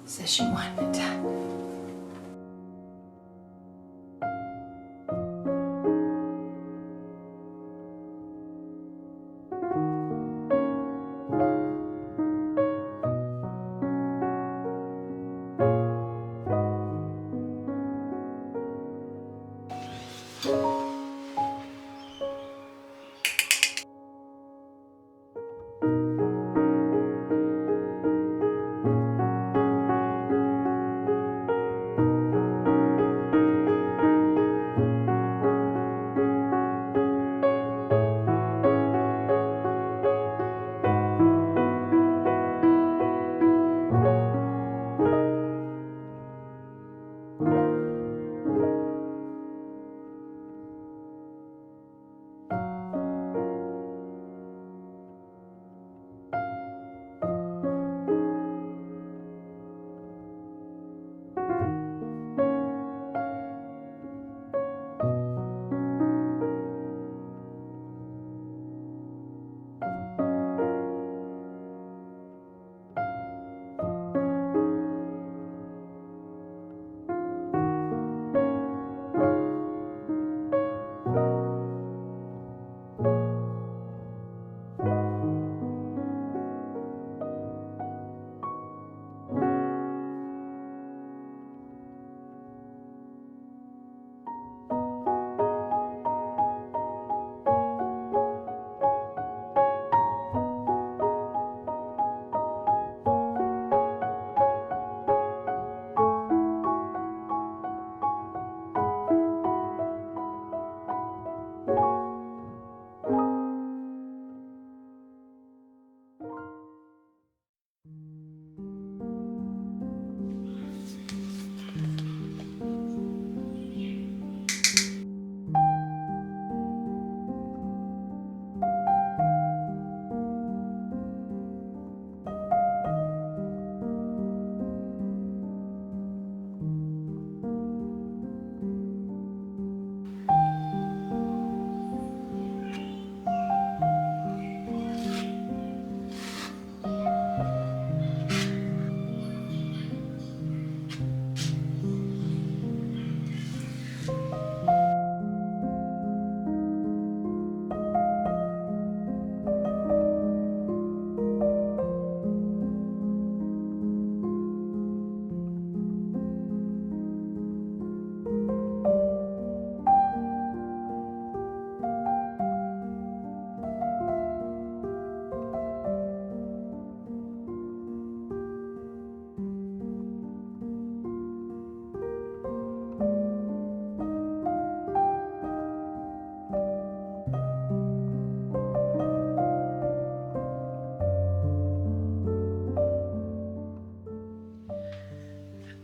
Session 1 done.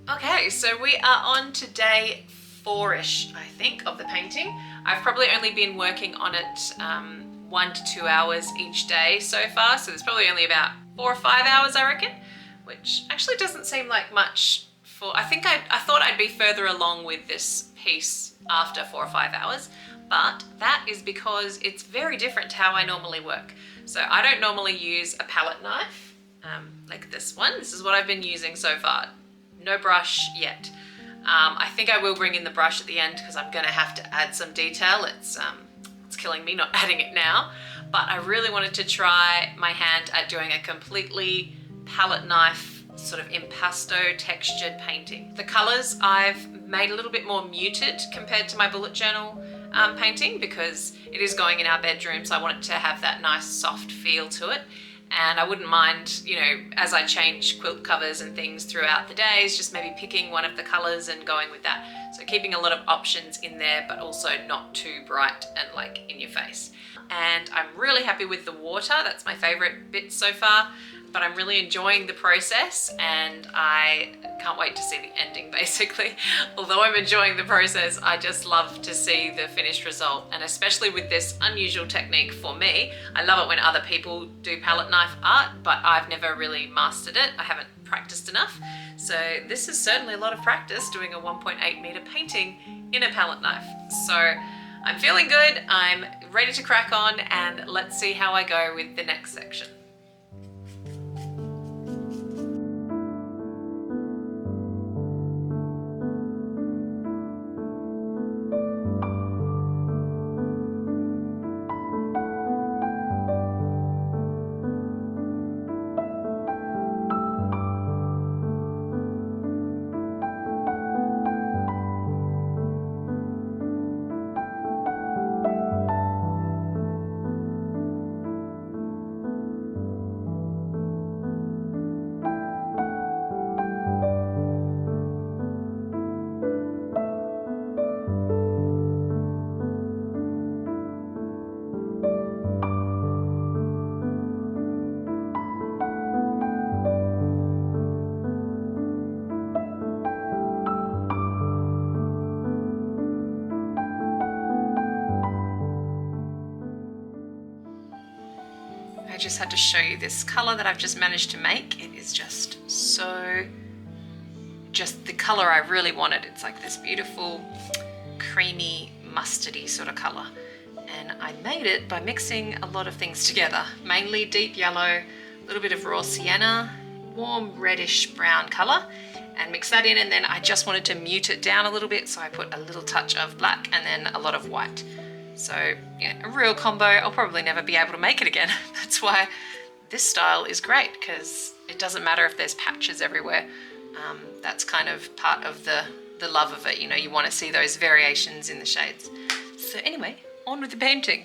Okay, so we are on to day 4-ish, I think, of the painting. I've probably only been working on it 1 to 2 hours each day so far, so there's probably only about 4 or 5 hours, I reckon, which actually doesn't seem like much for... I thought I'd be further along with this piece after 4 or 5 hours, but that is because it's very different to how I normally work. So I don't normally use a palette knife like this one. This is what I've been using so far. No brush yet. I think I will bring in the brush at the end because I'm gonna have to add some detail. It's killing me not adding it now, but I really wanted to try my hand at doing a completely palette knife sort of impasto textured painting. The colors I've made a little bit more muted compared to my bullet journal painting because it is going in our bedroom, so I want it to have that nice soft feel to it. And I wouldn't mind, you know, as I change quilt covers and things throughout the days, just maybe picking one of the colors and going with that. So keeping a lot of options in there, but also not too bright and like in your face. And I'm really happy with the water. That's my favorite bit so far. but I'm really enjoying the process and I can't wait to see the ending basically. Although I'm enjoying the process, I just love to see the finished result, and especially with this unusual technique for me. I love it when other people do palette knife art, but I've never really mastered it. I haven't practiced enough. So this is certainly a lot of practice doing a 1.8 meter painting in a palette knife. So I'm feeling good, I'm ready to crack on, and let's see how I go with the next section. I just had to show you this color that I've just managed to make. It is just the color I really wanted. It's like this beautiful, creamy, mustardy sort of color. And I made it by mixing a lot of things together, mainly deep yellow, a little bit of raw sienna, warm reddish brown color, and mix that in. And then I just wanted to mute it down a little bit, so I put a little touch of black and then a lot of white. So yeah, a real combo. I'll probably never be able to make it again. That's why this style is great, because it doesn't matter if there's patches everywhere. That's kind of part of the love of it. You know, you want to see those variations in the shades. So anyway, on with the painting.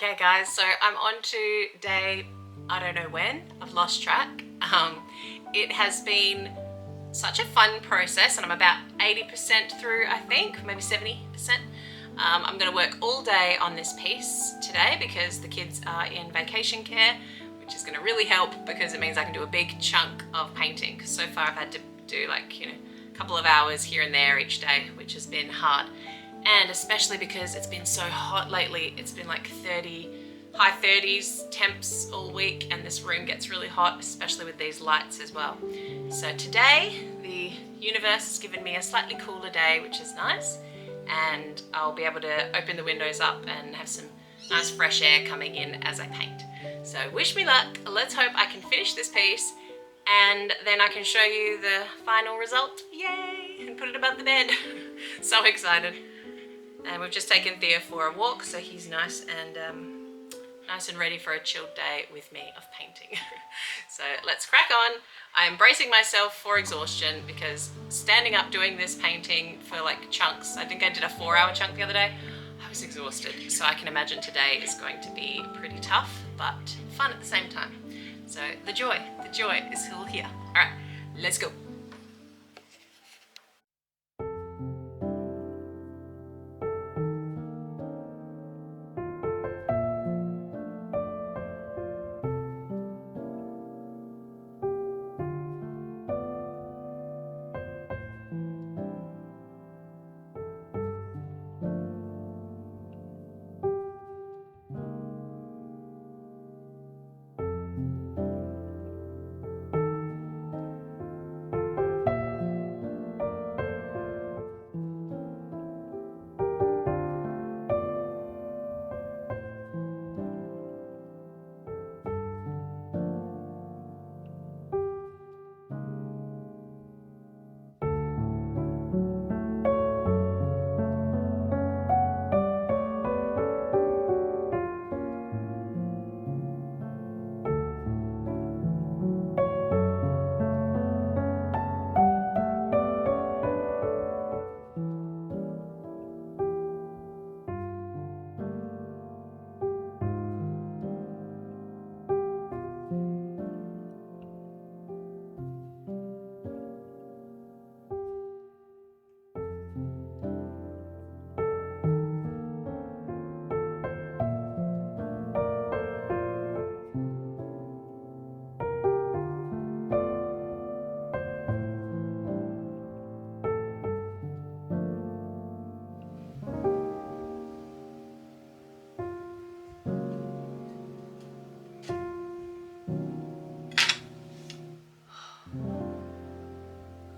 Okay guys, so I'm on to day, I don't know when, I've lost track. It has been such a fun process and I'm about 80% through, I think, maybe 70%. I'm going to work all day on this piece today because the kids are in vacation care, which is going to really help because it means I can do a big chunk of painting. Because so far I've had to do like, a couple of hours here and there each day, which has been hard. And especially because it's been so hot lately. It's been like high 30s temps all week, and this room gets really hot, especially with these lights as well. So today the universe has given me a slightly cooler day, which is nice, and I'll be able to open the windows up and have some nice fresh air coming in as I paint. So wish me luck. Let's hope I can finish this piece and then I can show you the final result. Yay! And put it above the bed. So excited. And we've just taken Theo for a walk, so he's nice and ready for a chilled day with me of painting. So let's crack on. I'm bracing myself for exhaustion because standing up doing this painting for like chunks, I think I did a 4-hour chunk the other day, I was exhausted. So I can imagine today is going to be pretty tough, but fun at the same time. So the joy is still here. All right, let's go.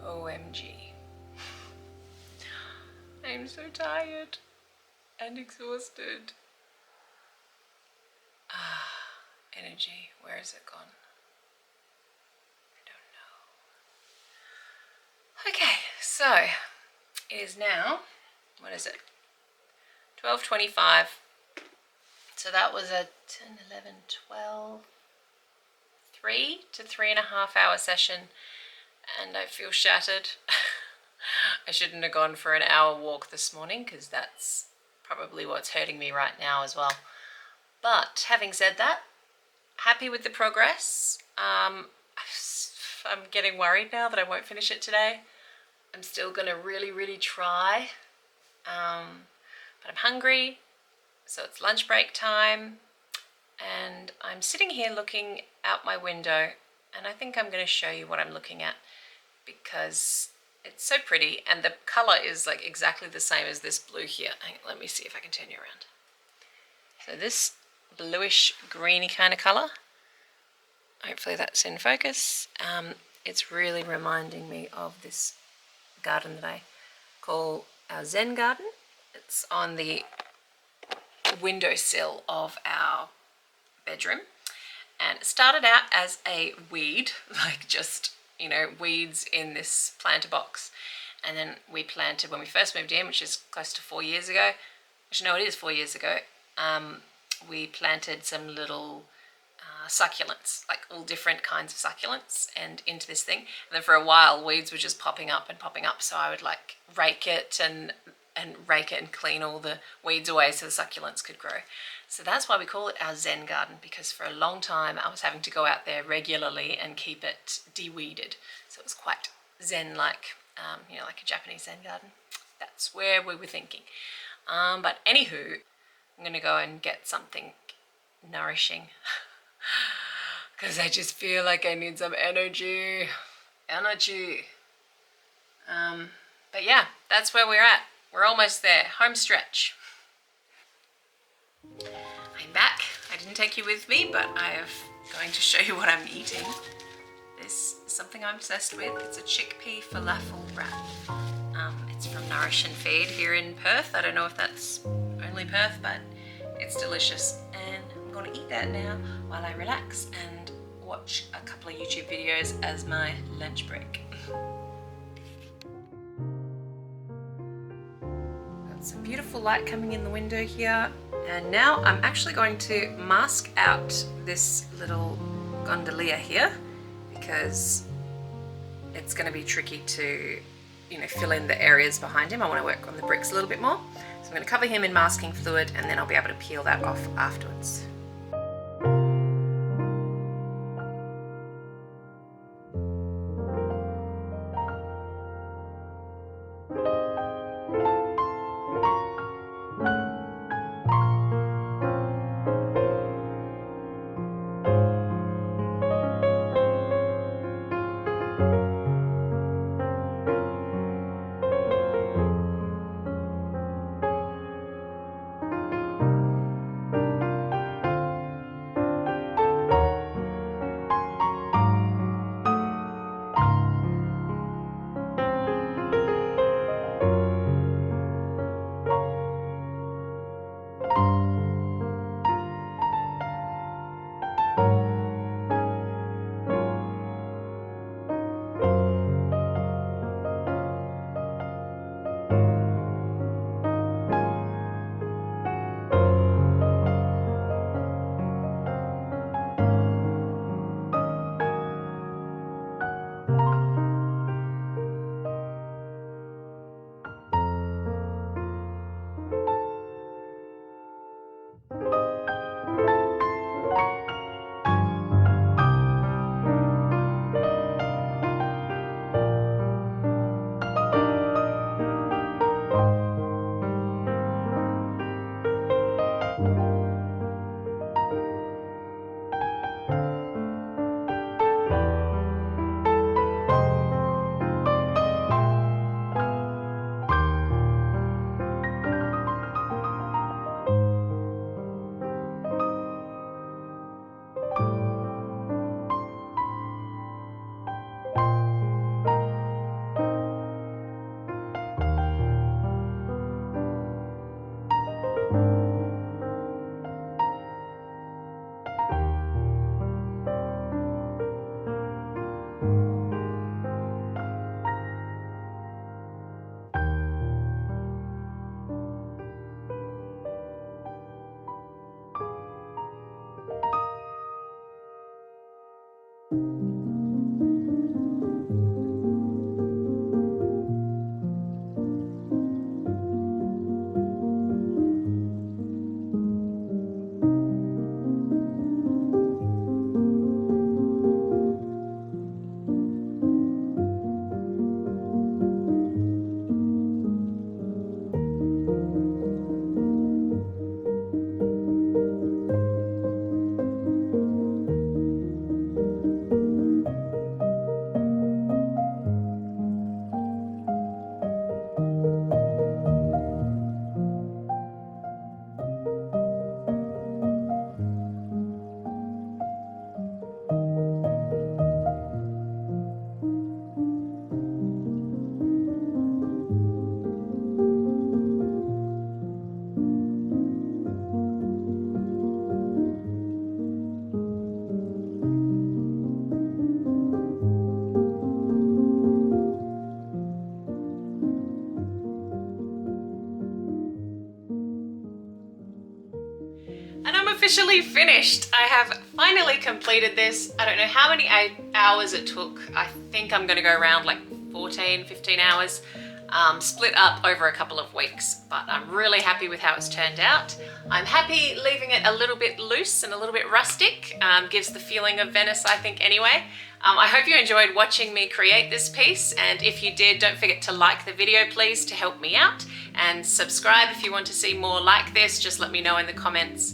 OMG. I'm so tired and exhausted. Energy, where has it gone? I don't know. Okay, so it is now, what is it? 12:25. So that was a 10, 11, 12, 3 to 3.5 hour session, and I feel shattered. I shouldn't have gone for an hour walk this morning because that's probably what's hurting me right now as well. But having said that, happy with the progress. I'm getting worried now that I won't finish it today. I'm still gonna really try, but I'm hungry, so it's lunch break time, and I'm sitting here looking out my window, and I think I'm gonna show you what I'm looking at because it's so pretty, and the color is like exactly the same as this blue here. Let me see if I can turn you around. So this bluish greeny kind of color, hopefully that's in focus. It's really reminding me of this garden that I call our Zen garden. It's on the windowsill of our bedroom, and it started out as a weed, like just, weeds in this planter box. And then we planted, when we first moved in, which is close to 4 years ago, actually no, it is 4 years ago, we planted some little succulents, like all different kinds of succulents, and into this thing. And then for a while, weeds were just popping up and popping up, so I would like rake it and and rake it and clean all the weeds away so the succulents could grow. So that's why we call it our Zen garden, because for a long time I was having to go out there regularly and keep it de-weeded. So it was quite Zen-like, you know, like a Japanese Zen garden. That's where we were thinking. But anywho, I'm going to go and get something nourishing because I just feel like I need some energy. But yeah, that's where we're at. We're almost there. Home stretch. I'm back. I didn't take you with me, but I am going to show you what I'm eating. This is something I'm obsessed with. It's a chickpea falafel wrap. It's from Nourish and Feed here in Perth. I don't know if that's only Perth, but it's delicious. And I'm going to eat that now while I relax and watch a couple of YouTube videos as my lunch break. Got some beautiful light coming in the window here. And now I'm actually going to mask out this little gondolier here because it's going to be tricky to, you know, fill in the areas behind him. I want to work on the bricks a little bit more. So I'm going to cover him in masking fluid and then I'll be able to peel that off afterwards. Officially finished. I have finally completed this. I don't know how many hours it took. I think I'm going to go around like 14, 15 hours. split up over a couple of weeks, but I'm really happy with how it's turned out. I'm happy leaving it a little bit loose and a little bit rustic. Gives the feeling of Venice, I think, anyway. I hope you enjoyed watching me create this piece, and if you did, don't forget to like the video please to help me out, and subscribe if you want to see more like this. Just let me know in the comments.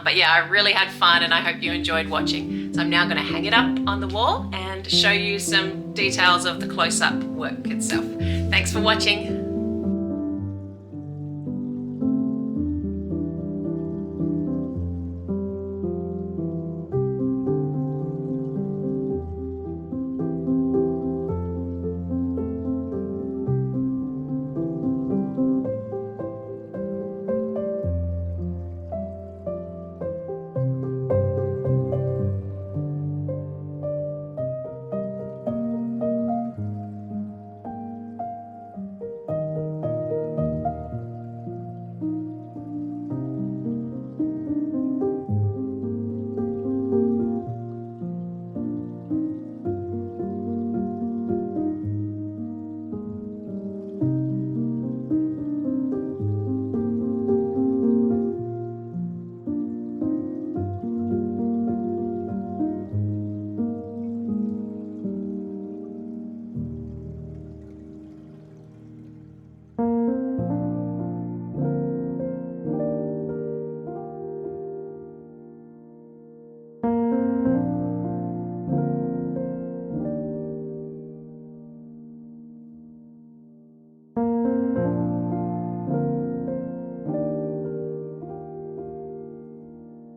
But yeah, I really had fun and I hope you enjoyed watching. So I'm now going to hang it up on the wall and show you some details of the close-up work itself. Thanks for watching.